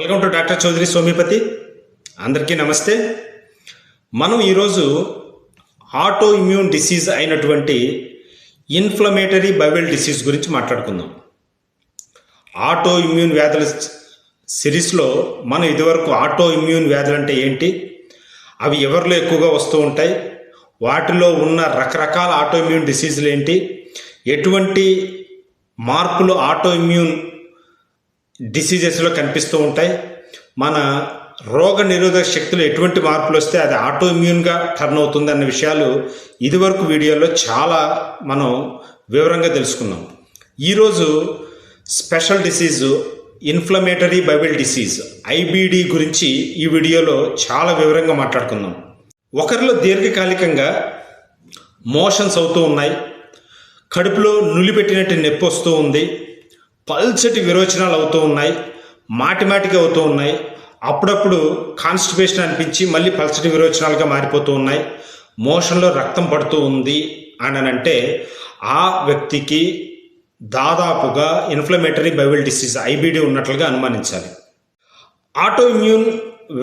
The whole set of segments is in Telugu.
Welcome to doctor Chowdary homeopathy. అందరికీ నమస్తే. మనం ఈరోజు ఆటో ఇమ్యూన్ డిసీజ్ అయినటువంటి ఇన్ఫ్లమేటరీ బౌల్ డిసీజ్ గురించి మాట్లాడుకుందాం. ఆటో ఇమ్యూన్ వ్యాధుల సిరీస్లో మనం ఇదివరకు ఆటో ఇమ్యూన్ వ్యాధులు అంటే ఏంటి, అవి ఎవరిలో ఎక్కువగా వస్తూ ఉంటాయి, వాటిలో ఉన్న రకరకాల ఆటో ఇమ్యూన్ డిసీజులు ఏంటి, ఎటువంటి మార్పులు ఆటో ఇమ్యూన్ డిసీజెస్లో కనిపిస్తూ ఉంటాయి, మన రోగ నిరోధక శక్తిలో ఎటువంటి మార్పులు వస్తే అది ఆటో ఇమ్యూన్గా టర్న్ అవుతుంది అన్న విషయాలు ఇదివరకు వీడియోలో చాలా మనం వివరంగా తెలుసుకున్నాం. ఈరోజు special disease inflammatory bowel disease IBD గురించి ఈ వీడియోలో చాలా వివరంగా మాట్లాడుకుందాం. ఒకరిలో దీర్ఘకాలికంగా మోషన్స్ అవుతూ ఉన్నాయి, కడుపులో నులిపెట్టినట్టు నొప్పి వస్తూ ఉంది, పల్చటి విరోచనాలు అవుతూ ఉన్నాయి, మాటిమాటికి అవుతూ ఉన్నాయి, అప్పుడప్పుడు కాన్స్టిపేషన్ అనిపించి మళ్ళీ పల్చటి విరోచనాలుగా మారిపోతూ ఉన్నాయి, మోషన్లో రక్తం పడుతూ ఉంది అని అంటే ఆ వ్యక్తికి దాదాపుగా ఇన్ఫ్లమేటరీ బౌల్ డిసీజ్ ఐబిడి ఉన్నట్లుగా అనుమానించాలి. ఆటో ఇమ్యూన్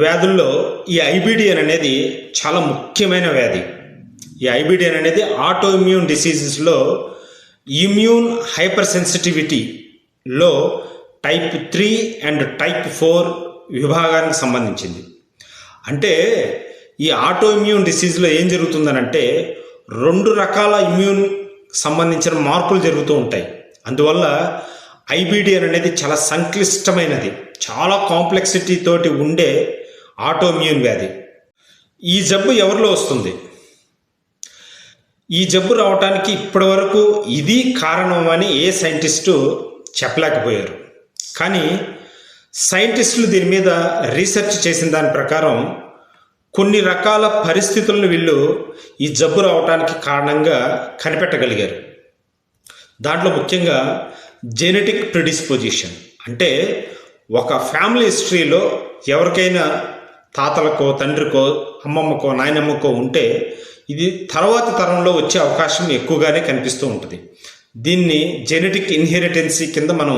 వ్యాధుల్లో ఈ ఐబిడి అనేది చాలా ముఖ్యమైన వ్యాధి. ఈ ఐబిడి అనేది ఆటో ఇమ్యూన్ డిసీజెస్లో ఇమ్యూన్ హైపర్ సెన్సిటివిటీలో టైప్ 3 అండ్ టైప్ 4 విభాగానికి సంబంధించింది. అంటే ఈ ఆటో ఇమ్యూన్ డిసీజ్లో ఏం జరుగుతుందనంటే 2 రకాల ఇమ్యూన్ సంబంధించిన మార్పులు జరుగుతూ ఉంటాయి. అందువల్ల ఐబిడి అనేది చాలా సంక్లిష్టమైనది, చాలా కాంప్లెక్సిటీ తోటి ఉండే ఆటో ఇమ్యూన్ వ్యాధి. ఈ జబ్బు ఎవరిలో వస్తుంది? ఈ జబ్బు రావడానికి ఇప్పటి వరకు ఇది కారణమని ఏ సైంటిస్టు చెప్పలేకపోయారు. కానీ సైంటిస్టులు దీని మీద రీసెర్చ్ చేసిన దాని ప్రకారం కొన్ని రకాల పరిస్థితులను వీళ్ళు ఈ జబ్బు రావడానికి కారణంగా కనిపెట్టగలిగారు. దాంట్లో ముఖ్యంగా జెనెటిక్ ప్రిడిస్పోజిషన్, అంటే ఒక ఫ్యామిలీ హిస్టరీలో ఎవరికైనా తాతలకో, తండ్రికో, అమ్మమ్మకో, నాయనమ్మకో ఉంటే ఇది తర్వాత తరంలో వచ్చే అవకాశం ఎక్కువగానే కనిపిస్తూ ఉంటుంది. దీన్ని జెనెటిక్ ఇన్హెరిటెన్సీ కింద మనం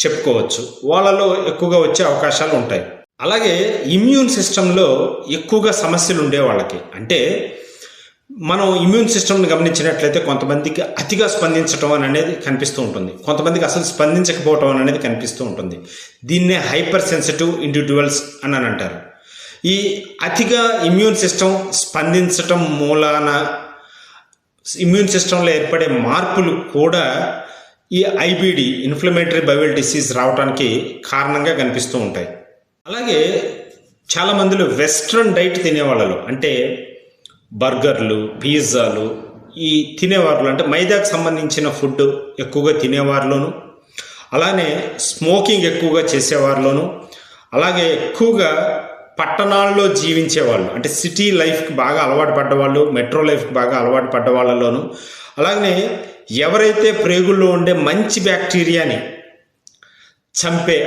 చెప్పుకోవచ్చు. వాళ్ళలో ఎక్కువగా వచ్చే అవకాశాలు ఉంటాయి. అలాగే ఇమ్యూన్ సిస్టంలో ఎక్కువగా సమస్యలు ఉండే వాళ్ళకి, అంటే మనం ఇమ్యూన్ సిస్టమ్ని గమనించినట్లయితే కొంతమందికి అతిగా స్పందించడం అనేది కనిపిస్తూ ఉంటుంది, కొంతమందికి అసలు స్పందించకపోవడం అనేది కనిపిస్తూ ఉంటుంది. దీన్నే హైపర్ సెన్సిటివ్ ఇండివిజువల్స్ అని అంటారు. ఈ అతిగా ఇమ్యూన్ సిస్టమ్ స్పందించటం మూలాన ఇమ్యూన్ సిస్టంలో ఏర్పడే మార్పులు కూడా ఈ ఐబిడి ఇన్ఫ్లమేటరీ బౌల్ డిసీజ్ రావడానికి కారణంగా కనిపిస్తూ ఉంటాయి. అలాగే చాలామందిలో వెస్ట్రన్ డైట్ తినేవాళ్ళలో, అంటే బర్గర్లు, పిజ్జాలు ఈ తినేవాళ్ళు, అంటే మైదాకు సంబంధించిన ఫుడ్ ఎక్కువగా తినేవారిలోను, అలానే స్మోకింగ్ ఎక్కువగా చేసేవారిలోను, అలాగే ఎక్కువగా పట్టణాల్లో జీవించేవాళ్ళు, అంటే సిటీ లైఫ్కి బాగా అలవాటు పడ్డవాళ్ళు, మెట్రో లైఫ్కి బాగా అలవాటు పడ్డ వాళ్ళలోను, అలాగే ఎవరైతే ప్రేగుల్లో ఉండే మంచి బ్యాక్టీరియాని చంపే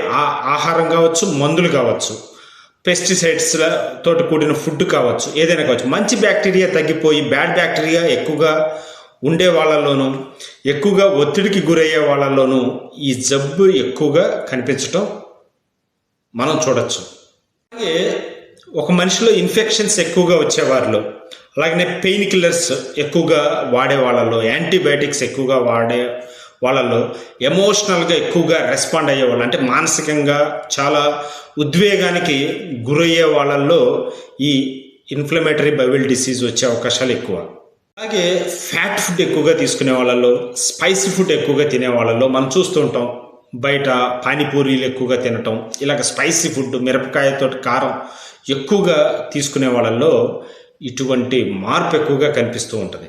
ఆహారం కావచ్చు, మందులు కావచ్చు, పెస్టిసైడ్స్ తోటి కూడిన ఫుడ్ కావచ్చు, ఏదైనా కావచ్చు, మంచి బ్యాక్టీరియా తగ్గిపోయి బ్యాడ్ బ్యాక్టీరియా ఎక్కువగా ఉండే వాళ్ళలోనూ, ఎక్కువగా ఒత్తిడికి గురయ్యే వాళ్ళలోనూ ఈ జబ్బు ఎక్కువగా కనిపించటం మనం చూడొచ్చు. అలాగే ఒక మనిషిలో ఇన్ఫెక్షన్స్ ఎక్కువగా వచ్చేవారిలో, అలాగనే పెయిన్ కిల్లర్స్ ఎక్కువగా వాడే వాళ్ళలో, యాంటీబయాటిక్స్ ఎక్కువగా వాడే వాళ్ళలో, ఎమోషనల్గా ఎక్కువగా రెస్పాండ్ అయ్యేవాళ్ళు, అంటే మానసికంగా చాలా ఉద్వేగానికి గురయ్యే వాళ్ళల్లో ఈ ఇన్ఫ్లమేటరీ బౌల్ డిసీజ్ వచ్చే అవకాశాలు ఎక్కువ. అలాగే ఫ్యాట్ ఫుడ్ ఎక్కువగా తీసుకునే వాళ్ళలో, స్పైసీ ఫుడ్ ఎక్కువగా తినే వాళ్ళలో మనం చూస్తూ ఉంటాం. బయట పానీపూరీలు ఎక్కువగా తినటం, ఇలాగ స్పైసీ ఫుడ్, మిరపకాయతో కారం ఎక్కువగా తీసుకునే వాళ్ళల్లో ఇటువంటి మార్పు ఎక్కువగా కనిపిస్తూ ఉంటుంది.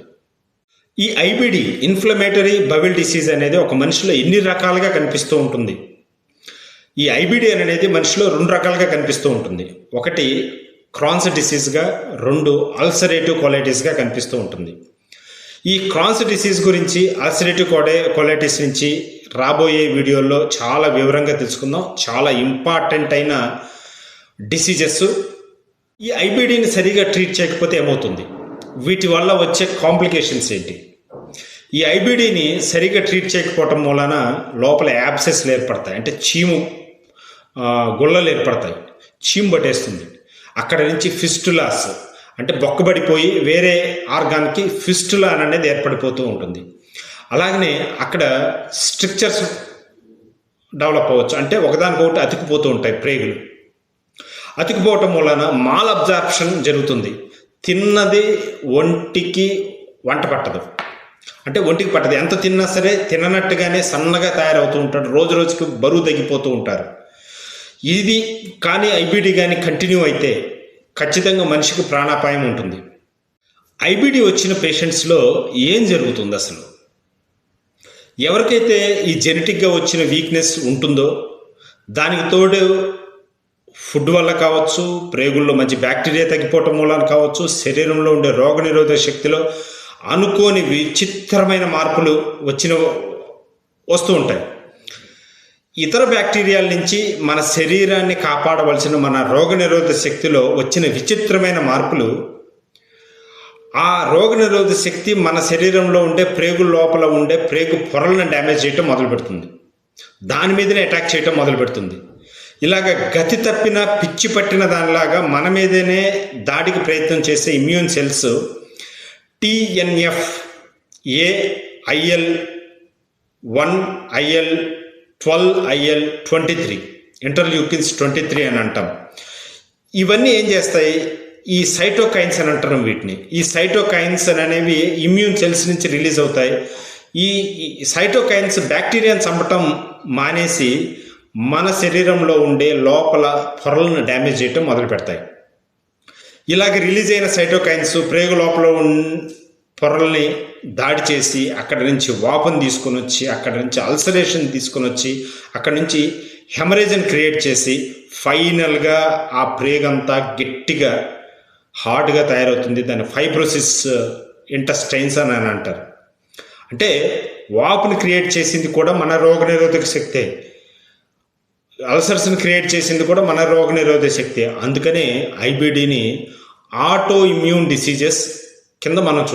ఈ ఐబిడి ఇన్ఫ్లమేటరీ బౌల్ డిసీజ్ అనేది ఒక మనిషిలో ఎన్ని రకాలుగా కనిపిస్తూ ఉంటుంది? ఈ ఐబిడి అనేది మనిషిలో 2 రకాలుగా కనిపిస్తూ ఉంటుంది. ఒకటి క్రాన్స్ డిసీజ్గా, 2 అల్సరేటివ్ కొలైటిస్గా కనిపిస్తూ ఉంటుంది. ఈ క్రాన్స్ డిసీజ్ గురించి, అల్సరేటివ్ కొలైటిస్ నుంచి రాబోయే వీడియోల్లో చాలా వివరంగా తెలుసుకుందాం. చాలా ఇంపార్టెంట్ అయిన డిసీజెస్. ఈ ఐబిడిని సరిగా ట్రీట్ చేయకపోతే ఏమవుతుంది, వీటి వల్ల వచ్చే కాంప్లికేషన్స్ ఏంటి? ఈ ఐబిడిని సరిగా ట్రీట్ చేయకపోవటం మూలన లోపల యాబ్సెస్లు ఏర్పడతాయి, అంటే చీము గుళ్ళలు ఏర్పడతాయి, చీము పట్టేస్తుంది. అక్కడ నుంచి ఫిస్టులాస్ అంటే బొక్కబడిపోయి వేరే ఆర్గాన్కి ఫిస్టులా అనేది ఏర్పడిపోతూ ఉంటుంది. అలాగనే అక్కడ స్ట్రక్చర్స్ డెవలప్ అవ్వచ్చు, అంటే ఒకదానికొకటి అతికిపోతూ ఉంటాయి ప్రేగులు. అతికిపోవటం వలన మాల్ అబ్జార్ప్షన్ జరుగుతుంది. తిన్నది ఒంటికి వంట పట్టదు, అంటే ఒంటికి పట్టదు. ఎంత తిన్నా సరే తిననట్టుగానే సన్నగా తయారవుతూ ఉంటాడు, రోజు రోజుకి బరువు తగ్గిపోతూ ఉంటారు. ఇది కానీ ఐబిడి కానీ కంటిన్యూ అయితే ఖచ్చితంగా మనిషికి ప్రాణాపాయం ఉంటుంది. ఐబిడి వచ్చిన పేషెంట్స్లో ఏం జరుగుతుంది అసలు? ఎవరికైతే ఈ జెనెటిక్గా వచ్చిన వీక్నెస్ ఉంటుందో దానికి తోడు ఫుడ్ వల్ల కావచ్చు, ప్రేగుల్లో మంచి బ్యాక్టీరియా తగ్గిపోవటం మూలన కావచ్చు, శరీరంలో ఉండే రోగనిరోధక శక్తిలో అనుకోని విచిత్రమైన మార్పులు వస్తూ ఉంటాయి. ఇతర బ్యాక్టీరియాల నుంచి మన శరీరాన్ని కాపాడవలసిన మన రోగనిరోధక శక్తిలో వచ్చిన విచిత్రమైన మార్పులు ఆ రోగనిరోధక శక్తి మన శరీరంలో ఉండే ప్రేగు లోపల ఉండే ప్రేగు పొరలను డ్యామేజ్ చేయటం మొదలు పెడుతుంది, దాని మీదనే అటాక్ చేయటం మొదలు పెడుతుంది. ఇలాగ గతి తప్పిన పిచ్చి పట్టిన దానిలాగా మన మీదనే దాడికి ప్రయత్నం చేసే immune cells TNF, A, IL, 1, IL, 12, IL, 23 interleukins 23 అని అంటాం. ఇవన్నీ ఏం చేస్తాయి? ఈ సైటోకైన్స్ అని అంటారు వీటిని. ఈ సైటోకైన్స్ అనేవి ఇమ్యూన్ సెల్స్ నుంచి రిలీజ్ అవుతాయి. ఈ సైటోకైన్స్ బ్యాక్టీరియాని చంపటం మానేసి మన శరీరంలో ఉండే లోపల పొరలను డ్యామేజ్ చేయటం మొదలు పెడతాయి. ఇలాగ రిలీజ్ అయిన సైటోకైన్స్ ప్రేగు లోపల పొరల్ని దాడి చేసి అక్కడి నుంచి వాపుని తీసుకొని వచ్చి, అక్కడి నుంచి అల్సరేషన్ తీసుకొని వచ్చి, అక్కడి నుంచి హెమరేజ్ని క్రియేట్ చేసి ఫైనల్గా ఆ ప్రేగంతా గట్టిగా హార్డ్గా తయారవుతుంది. దాన్ని ఫైబ్రోసిస్ ఇంటెస్టైన్స్ అని అంటారు. అంటే వాపుని క్రియేట్ చేసింది కూడా మన రోగనిరోధక శక్తే, అల్సర్స్ని క్రియేట్ చేసింది కూడా మన రోగనిరోధక శక్తి. అందుకనే ఐబిడిని ఆటో ఇమ్యూన్ డిసీజెస్ కింద మనం